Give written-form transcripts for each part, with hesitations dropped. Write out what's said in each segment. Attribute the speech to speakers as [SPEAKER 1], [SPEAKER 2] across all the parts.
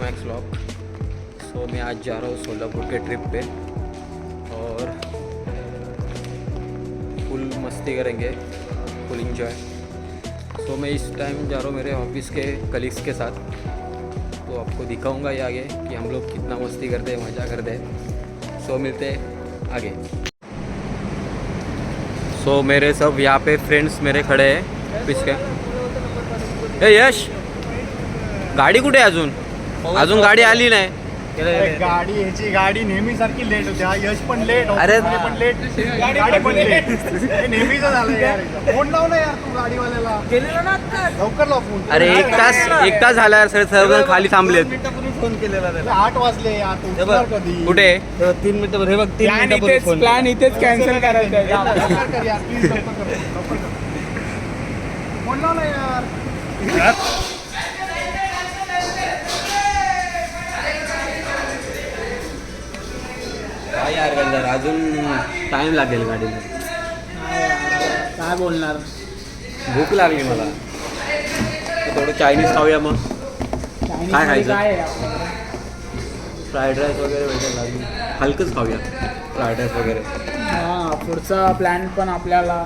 [SPEAKER 1] Max vlog. So मैं आज जा रहा हूँ सोलापुर के ट्रिप पे और फुल मस्ती करेंगे, फुल इंजॉय। सो मैं इस टाइम जा रहा हूँ मेरे ऑफिस के कलीग्स के साथ, तो आपको दिखाऊंगा ये आगे कि हम लोग कितना मस्ती करते हैं, मज़ा करते हैं। सो मिलते हैं आगे। सो मेरे सब यहाँ पे फ्रेंड्स मेरे खड़े हैं ऑफिस के। ए यश, गाडी कुठे आहे अजून गाडी आली नाही।
[SPEAKER 2] गाडी ह्याची गाडी नेहमी सारखी लेट होते. हा यश पण लेट,
[SPEAKER 1] अरे
[SPEAKER 2] पण लेट, गाडी पण लेट. नेहमीच झालं यार. फोन लाव ना यार तू गाडीवाल्याला. गेलेला ना आता. लवकर लाव फोन.
[SPEAKER 1] अरे एक तास झाला सर, सर्वजण खाली थांबलेत.
[SPEAKER 2] मिनिटापूर्वी फोन केलेला त्याला. 8 वाजले यार. तू कधी
[SPEAKER 1] कुठे
[SPEAKER 3] 3 मिनिटं हे बघ 3 मिनिटापूर्वी फोन.
[SPEAKER 4] प्लॅन इथेच कॅन्सल करायचा आहे.
[SPEAKER 2] लवकर कर यार प्लीज, लवकर कर. फोन लाव ना यार.
[SPEAKER 1] काय यार गंधर, अजून टाइम लागेल गाडीला.
[SPEAKER 4] काय बोलणार.
[SPEAKER 1] भूक लागली मला, तर थोडं चायनीज खाऊया. मग काय खायचं? फ्राईड राईस वगैरे भेटेल, लागली हलकंच खाऊया फ्राईड राईस वगैरे.
[SPEAKER 4] हां, पुढचा प्लॅन पण आपल्याला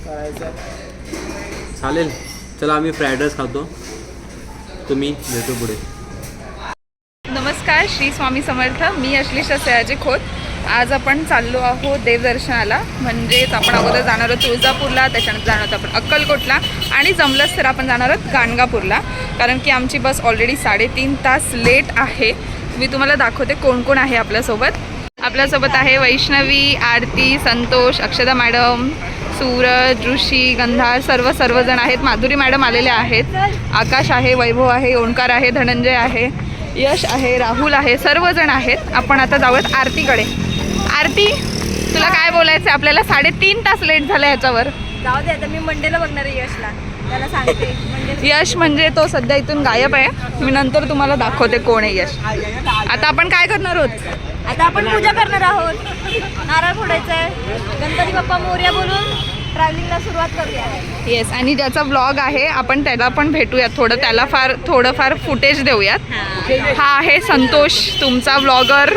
[SPEAKER 4] करायचा.
[SPEAKER 1] चालेल, चला आम्ही फ्राईड राईस खातो, तुम्ही भेटू पुढे.
[SPEAKER 5] नमस्कार, श्री स्वामी समर्थ. मी अश्लेषा सयाजी खोत. आज आपण चाललो आहोत देवदर्शनाला. म्हणजेच आपण अगोदर जाणार आहोत तुळजापूरला, त्याच्यानंतर जाणार आहोत आपण अक्कलकोटला आणि जमलंच तर आपण जाणार आहोत गाणगापूरला, कारण की आमची बस ऑलरेडी 3.5 तास लेट आहे. मी तुम्हाला दाखवते कोण कोण आहे आपल्यासोबत. आपल्यासोबत आहे वैष्णवी, आरती, संतोष, अक्षदा मॅडम, सूरज, ऋषी, गंधार, सर्वजण आहेत. माधुरी मॅडम आलेल्या आहेत, आकाश आहे, वैभव आहे, ओंकार आहे, धनंजय आहे, यश आहे, राहुल आहे, सर्वजण आहेत. आपण आता जाऊयात आरतीकडे. आरती, तुला काय बोलायचं आहे? आपल्याला 3.5 तास लेट झालं याच्यावर.
[SPEAKER 6] जाऊ दे, आता मी मंडेला बघणार आहे यशला, त्याला सांगते.
[SPEAKER 5] यश म्हणजे तो सध्या इथून गायब आहे. मी नंतर तुम्हाला दाखवते कोण आहे यश. आता आपण काय करणार आहोत?
[SPEAKER 6] आता आपण पूजा करणार आहोत, नारळ फोडायचा आहे, गणपती बाप्पा मोरया बोलून ट्रॅव्हलिंगला सुरुवात करूया.
[SPEAKER 5] येस, आणि ज्याचा व्लॉग आहे आपण त्याला पण भेटूयात, त्याला थोडंफार फुटेज देऊयात. हा आहे संतोष, तुमचा व्लॉगर.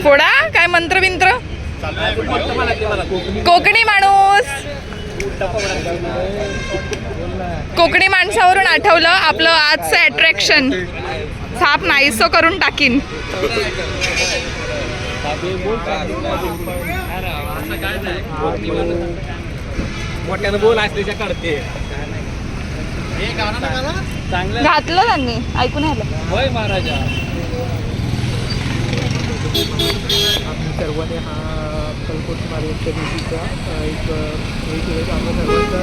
[SPEAKER 5] फोडा काय मंत्रबिंत्र. कोकणी माणूस, कोकणी माणसावरून आठवलं आपलं आजचं अट्रॅक्शन. साप नाहीसो करून टाकीन.
[SPEAKER 3] मोठ्यानं बोल असल्याच्या काढते.
[SPEAKER 5] घातलं त्यांनी, ऐकून आलं.
[SPEAKER 3] होय महाराजा.
[SPEAKER 4] आम्ही सर्वांनी हा अक्कलकोट मार्गाच्या दिवशीचा एक सर्वांचा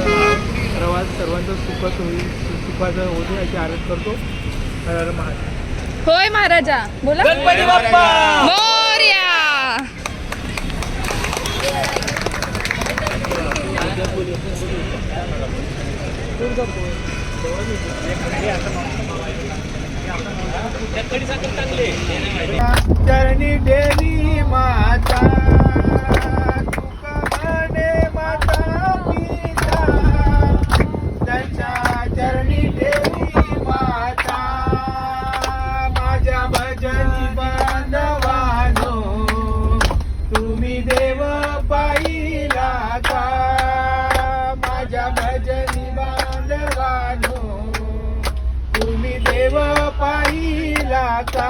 [SPEAKER 4] प्रवास सर्वांचा सुखाचा होतो याची आरत करतो. हर हर महादेव.
[SPEAKER 5] होय महाराजा, बोला.
[SPEAKER 3] गणपती बाप्पा
[SPEAKER 5] मोरया.
[SPEAKER 2] चरणी देवी माता, तुक म्हणे माता पिता, त्यांच्या चरणी देवी माता. माझ्या भजनी बांधवानो, तुम्ही देव पाहिला का. माझ्या भजनी बांधवानो, तुम्ही देव पाहिला का.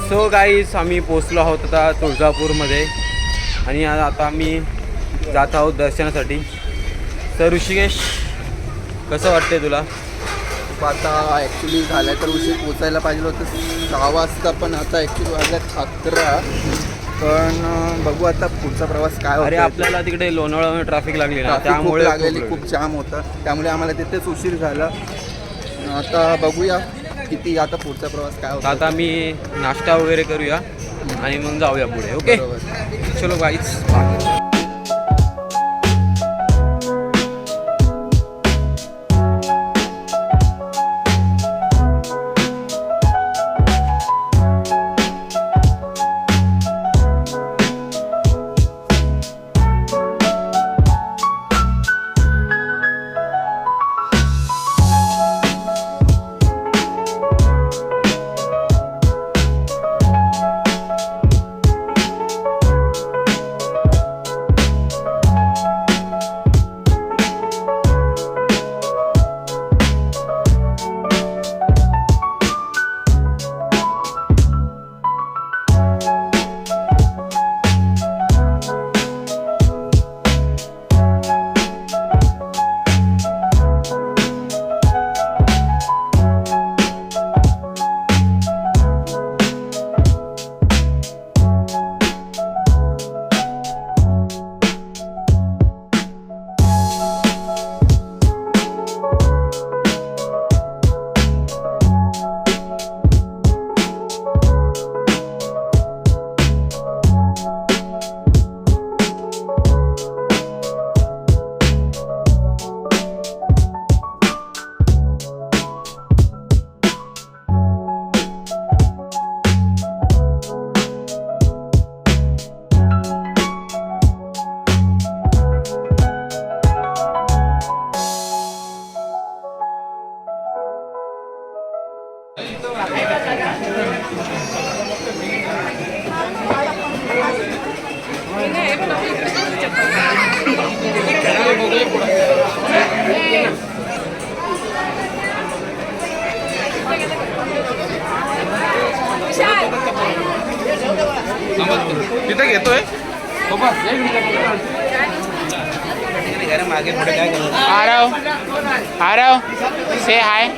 [SPEAKER 1] सो गाईस, आम्ही पोचलो आहोत आता तुळजापूरमध्ये आणि आता आम्ही जात आहोत दर्शनासाठी. तर ऋषिकेश, कसं वाटतंय तुला?
[SPEAKER 7] खूप आता ॲक्च्युली झालं तर उशीर पोचायला पाहिजे होतं 6 वाजता, पण आता ॲक्च्युली वाजल्यात 11. पण बघू आता पुढचा प्रवास काय
[SPEAKER 1] अरे
[SPEAKER 7] होतो.
[SPEAKER 1] आपल्याला तिकडे लोणावळा ट्रॅफिक लागली ना,
[SPEAKER 7] ट्रॅफिक खूप
[SPEAKER 1] त्यामुळे
[SPEAKER 7] लागलेली, खूप जाम होतं, त्यामुळे आम्हाला तिथेच उशीर झाला. आता बघूया किती आता पुढचा प्रवास काय होता.
[SPEAKER 1] आता मी नाश्ता वगैरे करूया आणि मग जाऊया पुढे. ओके चलो गाईज.
[SPEAKER 3] तिथं घेतोय मागे पुढे काय करतो. आरव से हाय.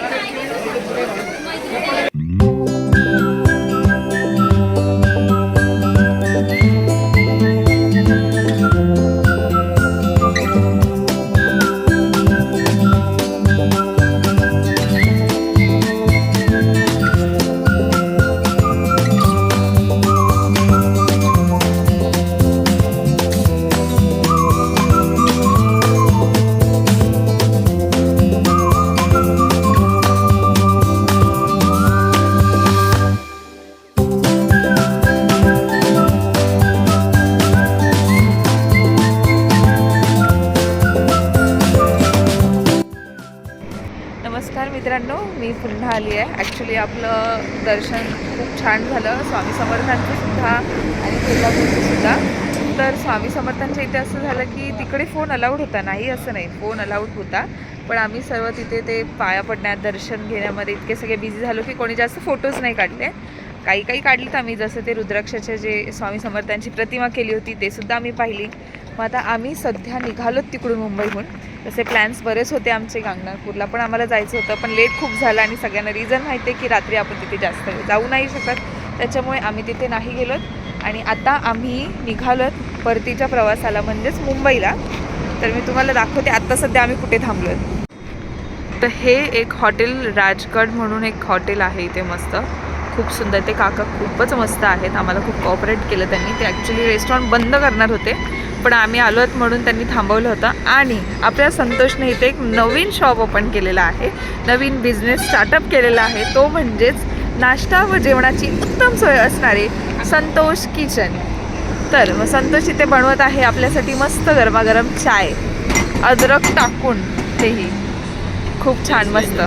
[SPEAKER 5] नमस्कार मित्रांनो, मी पुन्हा आली आहे. ॲक्च्युली आपलं दर्शन खूप छान झालं, स्वामी समर्थांचं सुद्धा आणि तुळजापूरचं सुद्धा. तर स्वामी समर्थांच्या इथे असं झालं की तिकडे फोन अलाउड होता, नाही असं नाही, फोन अलाउड होता, पण आम्ही सर्व तिथे ते पाया पडण्यात दर्शन घेण्यामध्ये इतके सगळे बिझी झालो की कोणी जास्त फोटोज नाही काढले. काही काढलेत आम्ही, जसं ते रुद्राक्षाचे जे स्वामी समर्थांची प्रतिमा केली होती ते सुद्धा आम्ही पाहिली. मग आता आम्ही सध्या निघालोत तिकडून मुंबईहून. तसे प्लॅन्स बरेच होते आमचे, गाणगापूरला पण आम्हाला जायचं होतं, पण लेट खूप झालं आणि सगळ्यांना रिझन माहिती आहे की रात्री आपण तिथे जास्त वेळ जाऊ नाही शकत, त्याच्यामुळे आम्ही तिथे नाही गेलोत. आणि आता आम्ही निघालोत परतीच्या प्रवासाला, म्हणजेच मुंबईला. तर मी तुम्हाला दाखवते आत्ता सध्या आम्ही कुठे थांबलोत. तर हे एक हॉटेल राजगड म्हणून एक हॉटेल आहे इथे, मस्त खूप सुंदर. ते काका खूपच मस्त आहेत, आम्हाला खूप कॉपरेट केलं त्यांनी. ते ॲक्च्युली रेस्टॉरंट बंद करणार होते, पण आम्ही आलोत म्हणून त्यांनी थांबवलं होतं. आणि आपल्या संतोषने इथे एक नवीन शॉप ओपन केलेला आहे, नवीन बिझनेस स्टार्टअप केलेला आहे, तो म्हणजेच नाश्ता व जेवणाची उत्तम सोय असणारे संतोष किचन. तर मग संतोष इथे बनवत आहे आपल्यासाठी मस्त गरमागरम चाय, अद्रक टाकून, तेही खूप छान मस्त.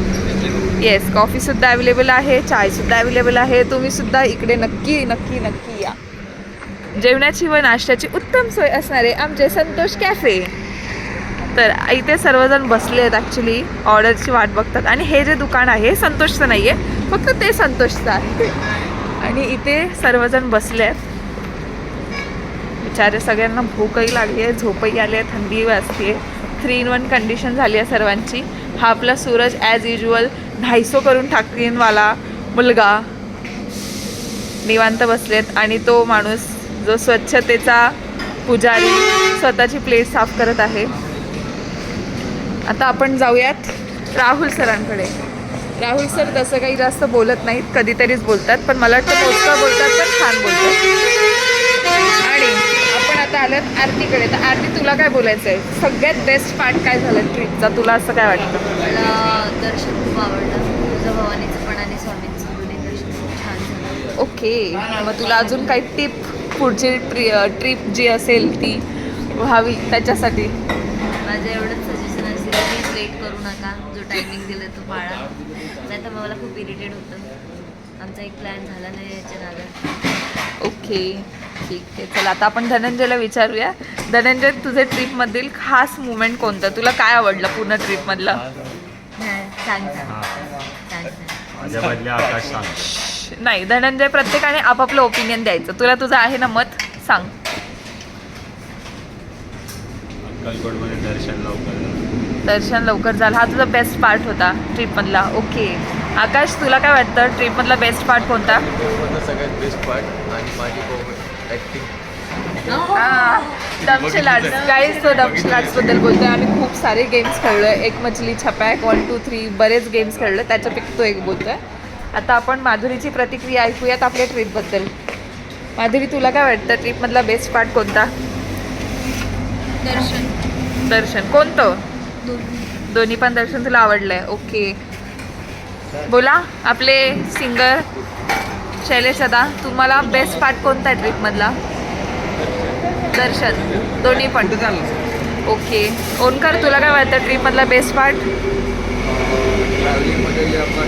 [SPEAKER 5] येस, कॉफीसुद्धा अवेलेबल आहे, चायसुद्धा अवेलेबल आहे. तुम्हीसुद्धा इकडे नक्की नक्की नक्की या. जेवणाची व नाश्त्याची उत्तम सोय असणारे आमचे संतोष कॅफे. तर इथे सर्वजण बसले आहेत, ॲक्च्युली ऑर्डरची वाट बघतात. आणि हे जे दुकान आहे संतोषचं नाही आहे, फक्त ते संतोषचं आहे. आणि इथे सर्वजण बसले आहेत. बिचारे सगळ्यांना भूकही लागली आहे, झोपही आली आहे, थंडी वाजते. 3-in-1 कंडिशन झाली आहे सर्वांची. हा आपला सूरज ॲज युज्युअल 250 करून टाकीनवाला मुलगा निवांत बसलेत आणि तो माणूस जो स्वच्छतेचा पुजारी स्वतःची प्लेट साफ करत आहे. आता आपण जाऊयात राहुल सरांकडे. राहुल सर तसं काही जास्त बोलत नाहीत, कधीतरीच बोलतात, पण मला वाटतं मोजकं बोलतात पण छान बोलतात. आणि आपण आता आलोत आरतीकडे. तर आरती, तुला काय बोलायचं आहे? सगळ्यात बेस्ट पार्ट काय झालं ट्रिपचा, तुला असं काय वाटतं?
[SPEAKER 6] मला दर्शन खूप आवडलं, तुळजाभवानीचं पण आणि स्वामींचं दोन्ही दर्शन खूप छान झालं.
[SPEAKER 5] ओके, मग तुला अजून काही टिप पुढची ट्रिप जी असेल ती व्हावी त्याच्यासाठी?
[SPEAKER 6] माझं एवढंच सजेशन असेल, प्लीज लेट करू नका, जो टायमिंग दिला तो पाळा, नाही तर मला खूप इरिटेट होतं. आमचा एक प्लॅन झाला नाही याच्या नादात.
[SPEAKER 5] ओके, ठीक आहे. चला आता आपण धनंजयला विचारूया. धनंजय, तुझे ट्रिपमधील खास मुमेंट कोणतं? तुला काय आवडलं पूर्ण ट्रिपमधलं?
[SPEAKER 6] सांग.
[SPEAKER 5] नाही, धनंजय, प्रत्येकाने आपापलं ओपिनियन द्यायचं. तुला तुझं आहे ना मत, सांग. दर्शन लवकर झालं, हा तुझा बेस्ट पार्ट होता ट्रिपमधला. ओके, आकाश, तुला काय वाटतं ट्रिपमधला बेस्ट पार्ट कोणता?
[SPEAKER 7] सगळ्यात बेस्ट पार्ट आणि माझी ॲक्टिंग.
[SPEAKER 5] दमशेलाट्स, गाईज, तो दमशेलाट्सबद्दल बोलतोय. आम्ही खूप सारे गेम्स खेळलो आहे, एक मछली छपाक, 1 2 3 बरेच गेम्स खेळलो, त्याच्यापैकी तो एक बोलतोय. आता आपण माधुरीची प्रतिक्रिया ऐकूयात आपल्या ट्रिपबद्दल. माधुरी, तुला काय वाटतं ट्रिपमधला बेस्ट पार्ट कोणता? दर्शन कोणतं? दोन्ही पण दर्शन तुला आवडलंय. ओके, बोला आपले सिंगर शैलेश दादा, तुम्हाला बेस्ट पार्ट कोणता आहे ट्रिपमधला? दर्शन, दोन्ही पण. ओके, ओंकार, तुला काय वाटतं ट्रिपमधला बेस्ट पार्ट?
[SPEAKER 7] ट्रॅव्हलिंगमध्ये जे आपण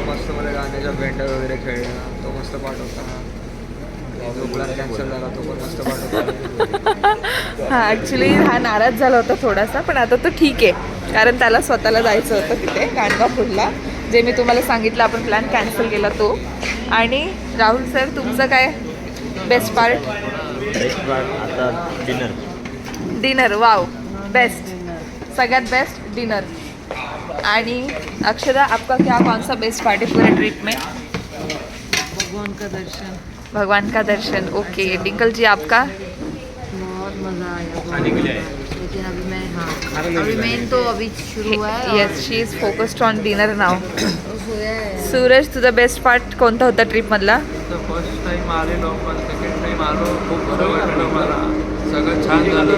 [SPEAKER 7] मस्त मध्ये गाण्याच्या भेंड्या वगैरे खेळणं, तो मस्त पार्ट होता. जो प्लॅन कॅन्सल झाला तो पण मस्त पार्ट होता.
[SPEAKER 5] हां, ॲक्च्युली हा नाराज झाला होता थोडासा, पण आता तो ठीक आहे, कारण त्याला स्वतःला जायचं होतं तिथे गाणगापूरला, जे मी तुम्हाला सांगितलं आपण प्लॅन कॅन्सल केला तो. आणि राहुल सर, तुमचं काय बेस्ट पार्ट?
[SPEAKER 2] आता
[SPEAKER 5] डिनर. वाव, बेस्ट, सगळ्यात बेस्ट डिनर. आणि अक्षरा, आपका क्या कौन सा बेस्ट पार्ट है पूरे ट्रिप में? भगवान का दर्शन. ओके, डिंकल जी, आपका?
[SPEAKER 6] बहुत मज़ा आया, लेकिन अभी मेन तो अभी शुरू हुआ है.
[SPEAKER 5] Yes, she is focused on dinner now.
[SPEAKER 6] सोया है.
[SPEAKER 5] सूरज, तुझा बेस्ट पार्ट कोणता होता ट्रिपमधला?
[SPEAKER 4] फर्स्ट टाइम आलेलो पण सेकंड टाइम आलो, खूप बरं वाटलं मला, सगळं छान झालं.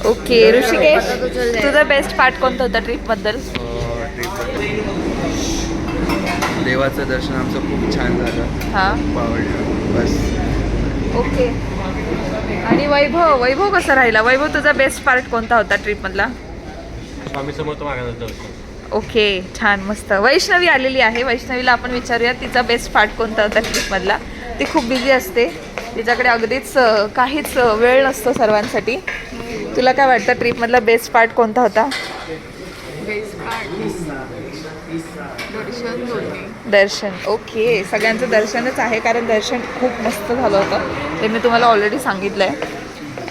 [SPEAKER 5] ओके, ऋषिकेश, तुझा बेस्ट पार्ट कोणता होता ट्रिपबद्दल?
[SPEAKER 7] देवाचं दर्शन आमचं खूप छान झालं,
[SPEAKER 5] हां,
[SPEAKER 7] खूप आवडलं. बस.
[SPEAKER 5] ओके. आणि वैभव कसा राहिला? वैभव, तुझा बेस्ट पार्ट कोणता होता ट्रिपमधला?
[SPEAKER 2] स्वामी समर्थ मागायचं दर्शन.
[SPEAKER 5] ओके, छान, मस्त. वैष्णवी आलेली आहे, वैष्णवीला आपण विचारूया तिचा बेस्ट पार्ट कोणता होता ट्रिपमधला. ती खूप बिझी असते, तिच्याकडे अगदीच काहीच वेळ नसतो सर्वांसाठी. तुला काय वाटतं ट्रिपमधला बेस्ट पार्ट कोणता होता? दर्शन. ओके, सगळ्यांचं दर्शनच आहे, कारण दर्शन खूप मस्त झालं होतं, ते मी तुम्हाला ऑलरेडी सांगितलं आहे.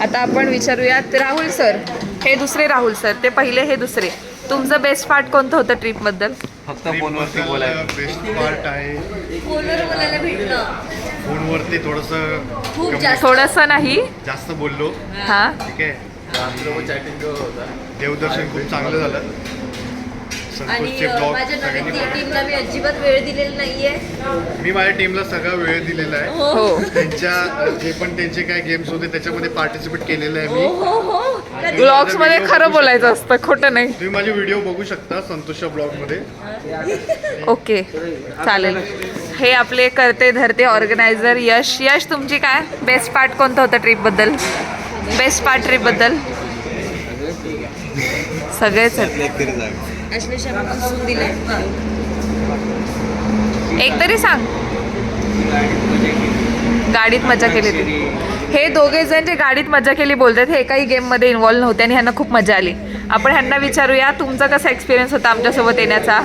[SPEAKER 5] आता आपण विचारूयात राहुल सर. हे दुसरे राहुल सर, ते पहिले, हे दुसरे. तुमचं बेस्ट पार्ट कोणतं होतं ट्रिपबद्दल?
[SPEAKER 7] फक्त फोनवरती बोलायचं.
[SPEAKER 2] बेस्ट पार्ट आहे
[SPEAKER 6] फोनवर बोलायला भेटलं
[SPEAKER 2] फोनवरती
[SPEAKER 6] खूप जास्त.
[SPEAKER 5] थोडंसं नाही.
[SPEAKER 2] जास्त बोललो.
[SPEAKER 5] हां,
[SPEAKER 2] ठीक आहे.
[SPEAKER 7] चॅटिंग होता.
[SPEAKER 2] देवदर्शन खूप चांगलं झालं.
[SPEAKER 6] आणि
[SPEAKER 2] संतोषचे ब्लॉग
[SPEAKER 6] माझ्या
[SPEAKER 2] सगळ्यांनी
[SPEAKER 6] नवीन टीमला मी अजिबात वेळ दिलेला नाहीये.
[SPEAKER 2] मी माझ्या टीमला सगळा वेळ दिलेला आहे.
[SPEAKER 5] हो.
[SPEAKER 2] त्यांच्या जे पण त्यांचे काय गेम्स होते त्याच्यामध्ये पार्टिसिपेट केलेलं आहे मी.
[SPEAKER 6] कधी?
[SPEAKER 5] ब्लॉग्समध्ये खरं बोलायचं असतं, खोटं नाही.
[SPEAKER 2] तुम्ही माझे व्हिडिओ बघू शकता संतोषच्या ब्लॉगमध्ये.
[SPEAKER 5] ओके, चालेल. हे आपले करते धरते ऑर्गनायझर यश. यश, तुमची काय बेस्ट पार्ट कोणतं होतं ट्रिपबद्दल? Best part ट्रिपबद्दल? सगळेच आहेत.
[SPEAKER 6] अश्लेषा बसून दिले.
[SPEAKER 5] एक तरी सांग. गाडीत मजा केली ती. हे दोघे जण जे गाडीत मजा केली बोलतात, हे एकाही गेममध्ये इन्व्हॉल्व नव्हते आणि ह्यांना खूप मजा आली. आपण ह्यांना विचारूया तुमचा कसा एक्सपिरियन्स होता आमच्यासोबत येण्याचा?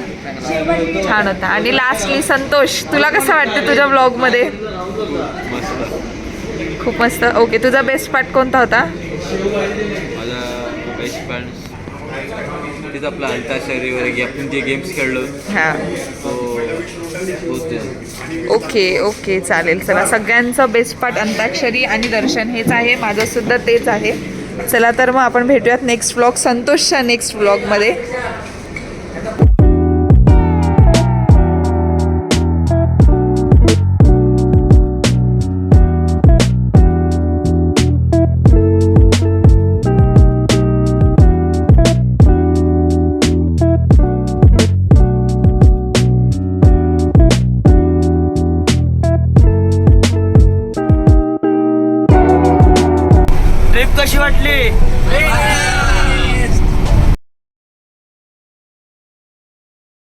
[SPEAKER 5] छान होता. आणि लास्टली संतोष, तुला कसं वाटतं तुझ्या ब्लॉगमध्ये? खूप मस्त. ओके, तुझा बेस्ट पार्ट कोणता होता?
[SPEAKER 7] माझा बेस्ट पार्ट
[SPEAKER 4] आधीच आपला अंताक्षरी वगैरे आपण जे गेम्स खेळलो
[SPEAKER 5] हां
[SPEAKER 4] तोच ते.
[SPEAKER 5] ओके ओके चालेल. चला सगळ्यांचं बेस्ट पार्ट अंताक्षरी आणि दर्शन हेच आहे, माझं सुद्धा तेच आहे. चला तर मग आपण भेटूयात नेक्स्ट व्लॉग, संतोषच्या नेक्स्ट व्लॉगमध्ये.
[SPEAKER 2] ट्रिप कशी वाटली?